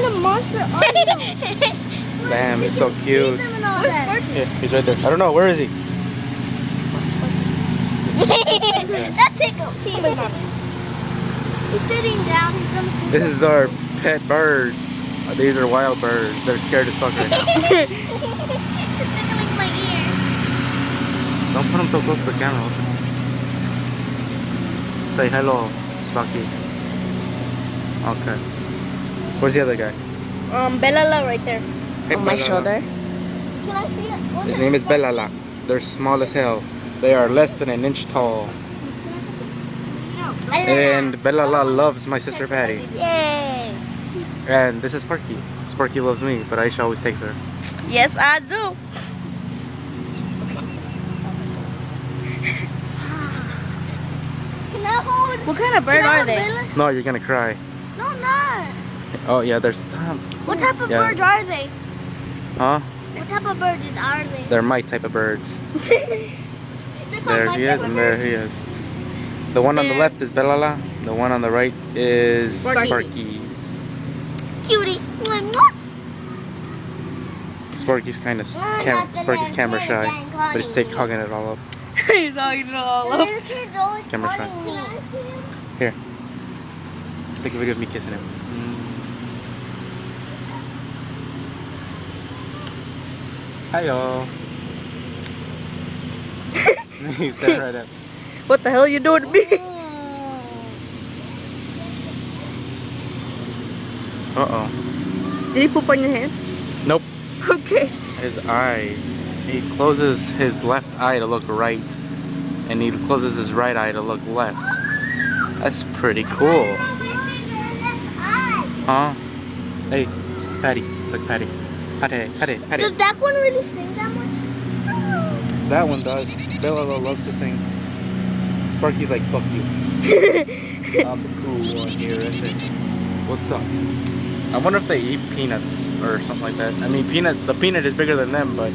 kind of monster are you? Damn, it's so cute. Where's Sparky? Yeah, he's right there. I don't know, where is he? That tickles. He's sitting down. He's gonna. This is our pet birds. These are wild birds. They're scared as fuck right now. It's tickling my ear. Don't put them so close to the camera. Say hello, Sparky. Okay. Where's the other guy? Bellala right there. Hey, On my Bellala. shoulder. Can I see it? What's His it? name is Bellala. They're small as hell. They are less than an inch tall. And Bellala loves my sister Patty. Yay! And this is Sparky. Sparky loves me, but Aisha always takes her. Yes, I do. Can I hold? What kind of bird are they? No, you're gonna cry. No, not. Oh yeah, there's What type of Yeah. birds are they? huh? What type of birds are they? They're my type of birds. There There he is, and there he is. The one on the There. left is Bellala. The one on the right is Sparky. Sparky. Cutie. Sparky's kind of Sparky's camera shy, but he's hugging it all up. He's hugging it all The little kid's always Camera shy. calling me. Here, take a video of me kissing him. Hiyo. He's staring right at me. What the hell are you doing to me? Uh-oh. Did he poop on your hand? Nope. Okay. His eye. He closes his left eye to look right, and he closes his right eye to look left. That's pretty cool. Huh? Hey, Patty. Look, Patty. Patty, Patty, Patty. Does that one really sing that much? That one does. Bella loves to sing. Sparky's like, fuck you. I'm the cool one here. What's up? I wonder if they eat peanuts or something like that. I mean, the peanut is bigger than them, but I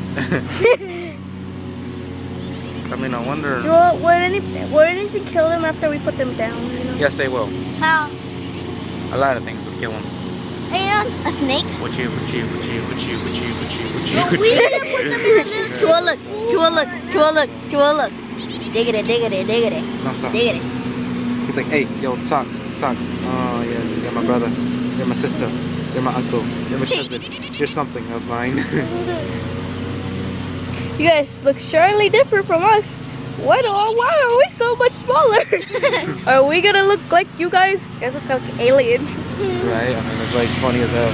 mean, I wonder. Would anything kill them after we put them down? You know? Yes, they will. How? A lot of things would kill them. And a snake? Would you? We need to put them in a little. Chua look. Diggity. No, stop. Diggity. He's like, hey, yo, talk. Oh, yes, you're my brother. You're my sister. You're my uncle. You're my cousin. You're something of mine. You guys look surely different from us. Why are we so much smaller? Are we gonna look like you guys? You guys look like aliens. Right? I mean, it's like funny as hell.